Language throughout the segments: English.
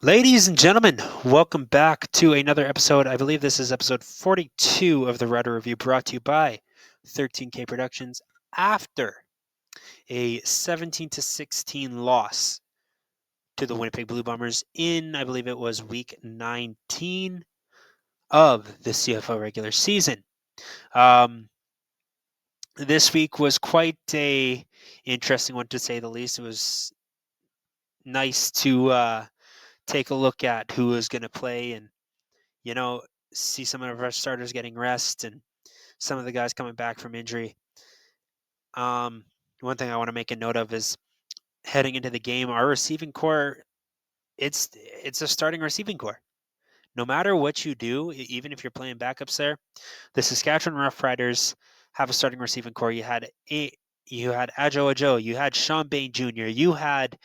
Ladies and gentlemen, welcome back to another episode. I believe this is episode 42 of the Rudder Review, brought to you by 13K Productions after a 17-16 loss to the Winnipeg Blue Bombers in, I believe it was week 19 of the CFL regular season. This week was quite a interesting one, to say the least. It was nice to take a look at who was going to play and you know, see some of our starters getting rest and some of the guys coming back from injury. One thing I want to make a note of is heading into the game, our receiving core, it's a starting receiving core. No matter what you do, even if you're playing backups there, the Saskatchewan Roughriders have a starting receiving core. You had Ajo, you had Sean Bain Jr., you had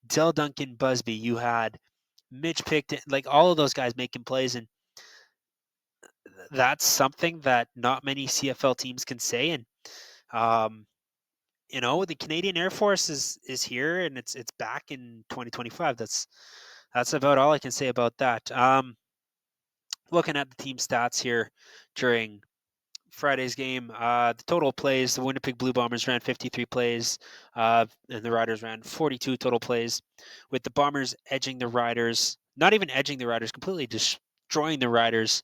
Del Duncan Busby, you had Mitch Picton, like all of those guys making plays, and that's something that not many CFL teams can say. And um, the Canadian Air Force is here and it's back in 2025. That's about all I can say about that. Looking at the team stats here during Friday's game, the total plays, the Winnipeg Blue Bombers ran 53 plays, and the Riders ran 42 total plays, with the Bombers edging the Riders, not even edging the Riders, completely destroying the Riders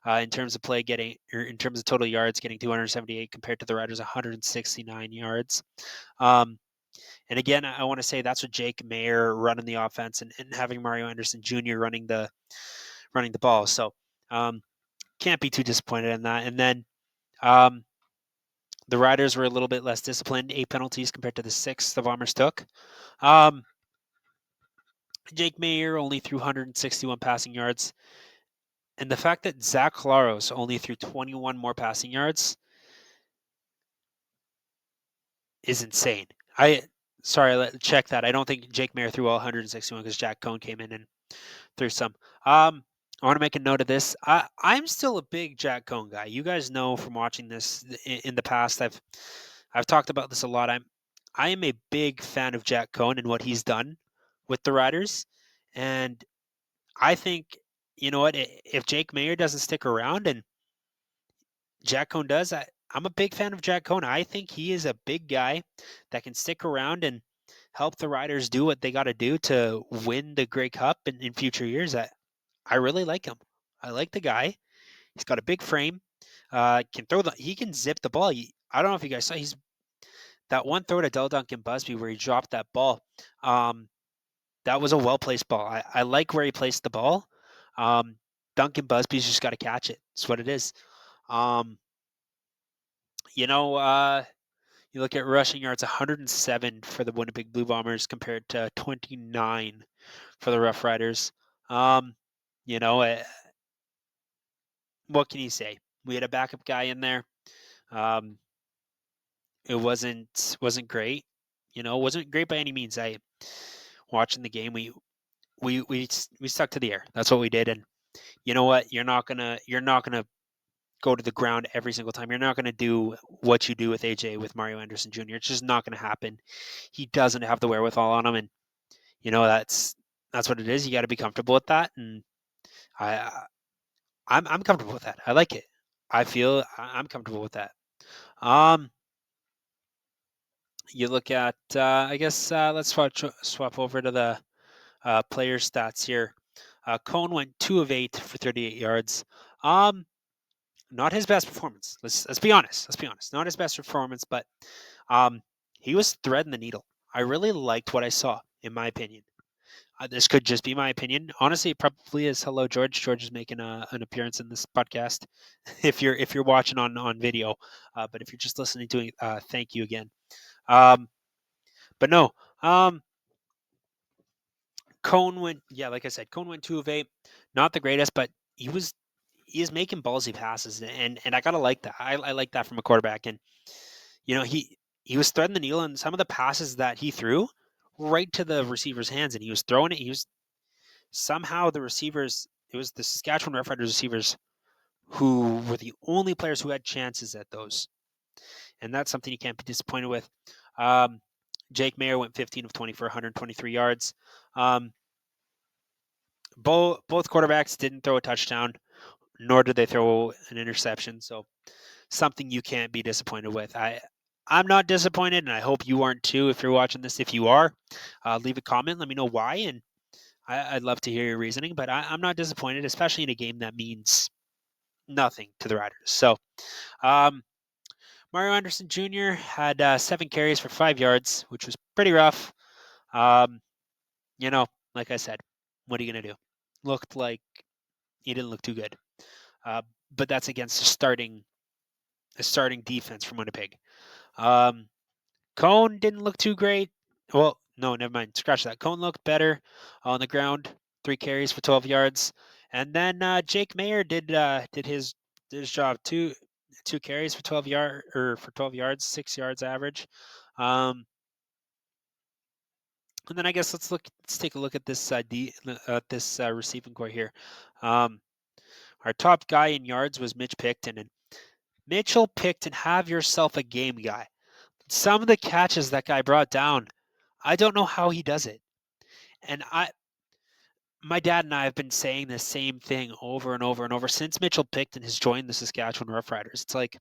in terms of play getting, or in terms of total yards, getting 278 compared to the Riders 169 yards. Um, and again, I want to say that's with Jake Mayer running the offense and having Mario Anderson Jr. running the ball. So can't be too disappointed in that. And then um, the Riders were a little bit less disciplined, 8 penalties compared to the 6 the Bombers took. Um, Jake Mayer only threw 161 passing yards. And the fact that Zach Claros only threw 21 more passing yards is insane. Check that. I don't think Jake Mayer threw all 161 because Jack Cohn came in and threw some. I want to make a note of this. I'm still a big Jack Cohn guy. You guys know from watching this in the past. I've talked about this a lot. I am a big fan of Jack Cohn and what he's done with the Riders, and I think you know what, if Jake Mayer doesn't stick around and Jack Cohn does, I'm a big fan of Jack Cohn. I think he is a big guy that can stick around and help the Riders do what they got to do to win the Grey Cup in future years. I really like him. I like the guy. He's got a big frame. He can zip the ball. I don't know if you guys saw he's that one throw to Del Duncan Busby where he dropped that ball. Um, that was a well placed ball. I like where he placed the ball. Um, Duncan Busby's just got to catch it. That's what it is. Um, you know, you look at rushing yards, 107 for the Winnipeg Blue Bombers compared to 29 for the Rough Riders. Um, you know, what can you say? We had a backup guy in there. Um, it wasn't great. Wasn't great by any means. I watching the game, we stuck to the air. That's what we did. And you know what? You're not gonna go to the ground every single time. You're not gonna do what you do with AJ with Mario Anderson Jr. It's just not gonna happen. He doesn't have the wherewithal on him, and that's what it is. You got to be comfortable with that, and I I'm comfortable with that. I like it. I feel I'm comfortable with that. Um, you look at I guess let's swap over to the player stats here. Cohn went 2 of 8 for 38 yards. Um, Not his best performance. Let's be honest. Let's be honest. Not his best performance, but um, he was threading the needle. I really liked what I saw, in my opinion. This could just be my opinion. Honestly, it probably is. Hello, George. George is making an appearance in this podcast. If you're watching on video, but if you're just listening to it, thank you again. Um, but no, um, Cone went. Yeah, like I said, Cone went 2 of 8. Not the greatest, but he is making ballsy passes, and I gotta like that. I like that from a quarterback, and he was threading the needle, and some of the passes that he threw right to the receiver's hands, and he was throwing it. He was somehow the receivers. It was the Saskatchewan Roughriders receivers who were the only players who had chances at those, and that's something you can't be disappointed with. Um, Jake Mayer went 15 of 20 for 123 yards. Um, both quarterbacks didn't throw a touchdown, nor did they throw an interception. So something you can't be disappointed with. I'm not disappointed, and I hope you aren't too. If you're watching this, if you are, leave a comment. Let me know why, and I'd love to hear your reasoning. But I'm not disappointed, especially in a game that means nothing to the Riders. So um, Mario Anderson Jr. had 7 carries for 5 yards, which was pretty rough. Um, you know, like I said, what are you gonna do? Looked like he didn't look too good. Uh, but that's against a starting defense from Winnipeg. Um, Cone didn't look too great. Well, no, never mind. Scratch that. Cone looked better on the ground. 3 carries for 12 yards, and then Jake Mayer did his job. Two carries for 12 yards, 6 yards average. Um, and then I guess let's take a look at this receiving core here. Um, our top guy in yards was Mitch Picton, and Mitchell Picton, have yourself a game, guy. Some of the catches that guy brought down, I don't know how he does it. And my dad and I have been saying the same thing over and over and over since Mitchell Picton has joined the Saskatchewan Roughriders. It's like,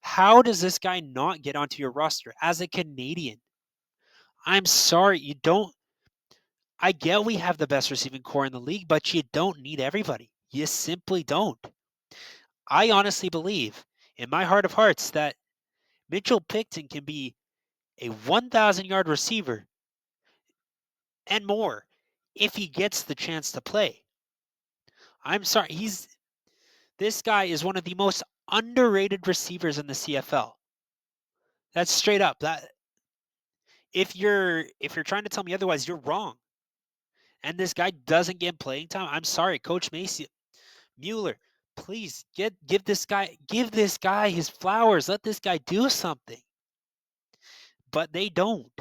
how does this guy not get onto your roster as a Canadian? I'm sorry, you don't. I get we have the best receiving core in the league, but you don't need everybody. You simply don't. I honestly believe, in my heart of hearts, that Mitchell Picton can be a 1,000-yard receiver and more if he gets the chance to play. I'm sorry, this guy is one of the most underrated receivers in the CFL. That's straight up. That if you're trying to tell me otherwise, you're wrong. And this guy doesn't get playing time. I'm sorry, Coach Macy Mueller. Please give this guy his flowers. Let this guy do something. But they don't.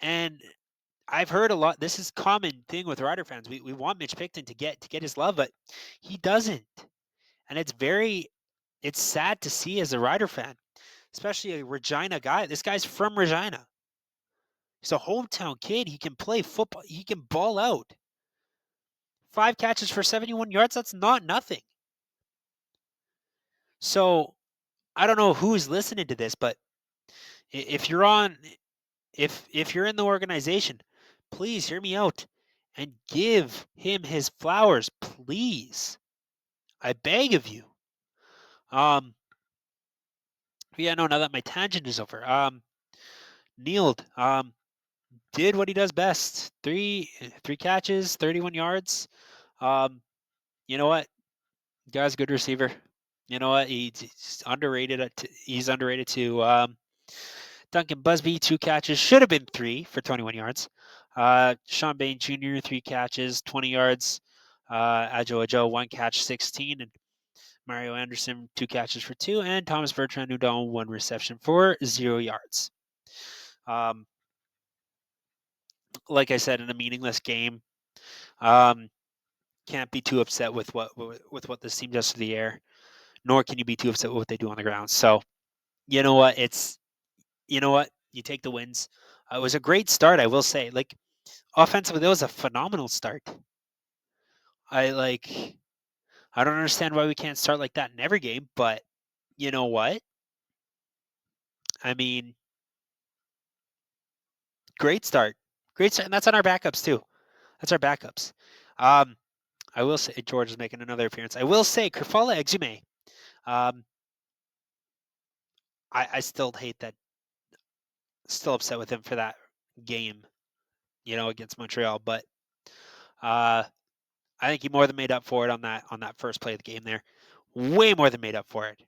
And I've heard a lot. This is a common thing with Rider fans. We want Mitch Picton to get his love, but he doesn't. And it's sad to see as a Rider fan, especially a Regina guy. This guy's from Regina. He's a hometown kid. He can play football. He can ball out. 5 catches for 71 yards. That's not nothing. So I don't know who's listening to this, but if you're on, if you're in the organization, please hear me out and give him his flowers, please. I beg of you. Um, yeah, no. Now that my tangent is over, Kneeled, did what he does best. Three catches, 31 yards. Um, you know what? Guy's a good receiver. You know what? He's underrated. He's underrated too. Duncan Busby, 2 catches, should have been 3 for 21 yards. Sean Bain Jr., 3 catches, 20 yards. Ajo, 1 catch, 16. And Mario Anderson, 2 catches for 2. And Thomas Bertrand Udon, 1 reception for 0 yards. Like I said, in a meaningless game, can't be too upset with what this team does to the air, nor can you be too upset with what they do on the ground. So, you know what? You take the wins. It was a great start, I will say. Like offensively, that was a phenomenal start. I like. I don't understand why we can't start like that in every game, but you know what? I mean, great start, and that's on our backups too. That's our backups. Um, I will say George is making another appearance. I will say Kerfala Exume. Um, I still hate that. Still upset with him for that game, against Montreal. But I think he more than made up for it on that first play of the game there. Way more than made up for it,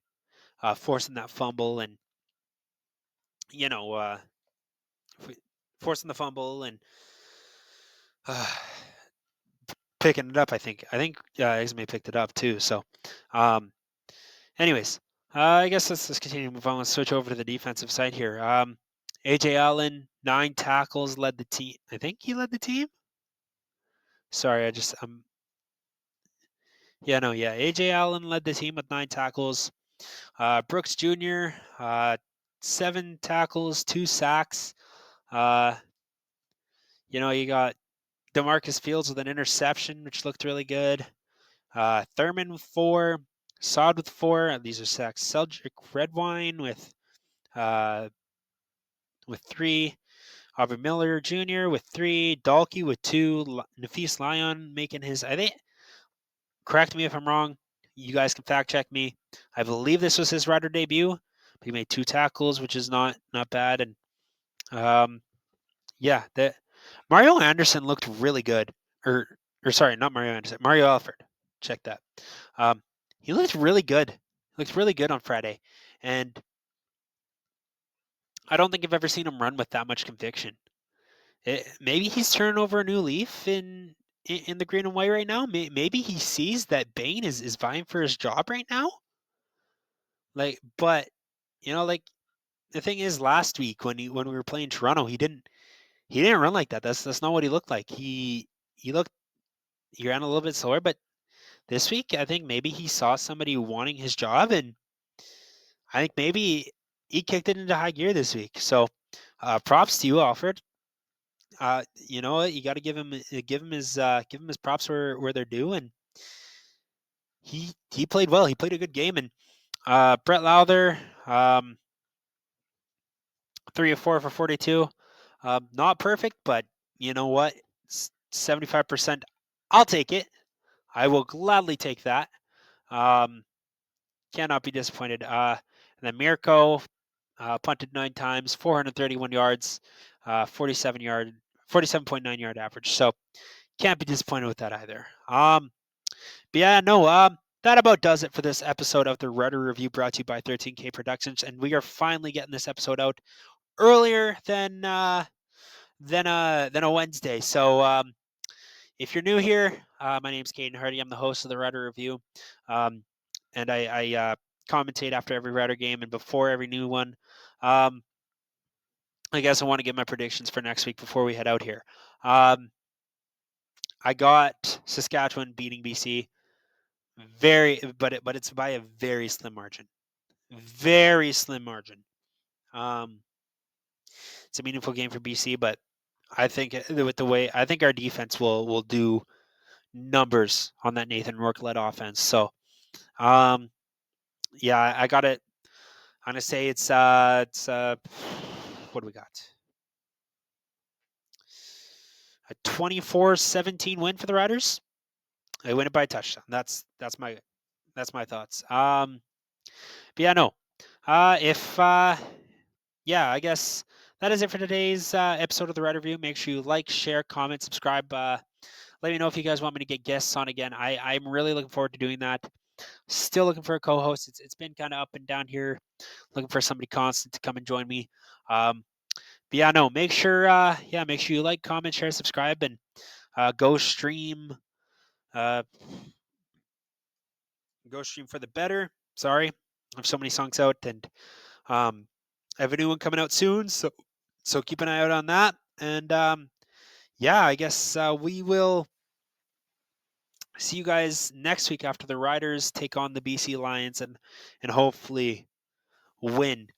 forcing that fumble and you know uh, forcing the fumble and uh, picking it up. I think Exme picked it up too. So, um, anyways, I guess let's continue to move on. Let's switch over to the defensive side here. AJ Allen, 9 tackles, led the team. I think he led the team. Sorry, AJ Allen led the team with 9 tackles. Brooks Jr., 7 tackles, 2 sacks. You got DeMarcus Fields with an interception, which looked really good. Thurman with 4. Sod with 4. These are sacks. Cedric Redwine with 3. Aubrey Miller Jr. with 3. Dalkey with 2. Nafis Lyon making his, I think, correct me if I'm wrong. You guys can fact check me. I believe this was his Rider debut. He made 2 tackles, which is not bad. And yeah, Mario Anderson looked really good. Or sorry, not Mario Anderson. Mario Alford. Check that. He looked really good. He looked really good on Friday. And I don't think I've ever seen him run with that much conviction. Maybe he's turning over a new leaf in the green and white right now. Maybe he sees that Bain is vying for his job right now. Like, but like the thing is, last week when we were playing Toronto, he didn't run like that. That's not what he looked like. He ran a little bit slower, but this week I think maybe he saw somebody wanting his job, and I think maybe he kicked it into high gear this week. So, props to you, Alfred. You know what? You got to give him his props where they're due, and he played well. He played a good game, and Brett Lowther, 3 of 4 for 42. Not perfect, but you know what? 75%. I'll take it. I will gladly take that. Cannot be disappointed. And then Mirko punted 9 times, 431 yards, 47.9 yard average. So can't be disappointed with that either. But yeah, no. That about does it for this episode of the Rudder Review, brought to you by 13K Productions, and we are finally getting this episode out earlier than a Wednesday. So if you're new here, my name's Kaden Harty. I'm the host of the Rudder Review, and I commentate after every Rudder game and before every new one. I guess I want to give my predictions for next week before we head out here. I got Saskatchewan beating BC, but it's by a very slim margin. Very slim margin. It's a meaningful game for BC, but I think with the way I think our defense will do numbers on that Nathan Rourke led offense. So, yeah, I got it. I'm gonna say it's what do we got? A 24-17 win for the Riders. They win it by a touchdown. That's my thoughts. But yeah, no. Yeah, I guess that is it for today's episode of the Rider Review. Make sure you like, share, comment, subscribe. Let me know if you guys want me to get guests on again. I'm really looking forward to doing that. Still looking for a co-host. It's been kind of up and down here. Looking for somebody constant to come and join me. But yeah, no. Make sure you like, comment, share, subscribe, and go stream. Go stream for the better. Sorry, I have so many songs out, and I have a new one coming out soon. So keep an eye out on that. And yeah, I guess we will see you guys next week after the Riders take on the BC Lions and hopefully win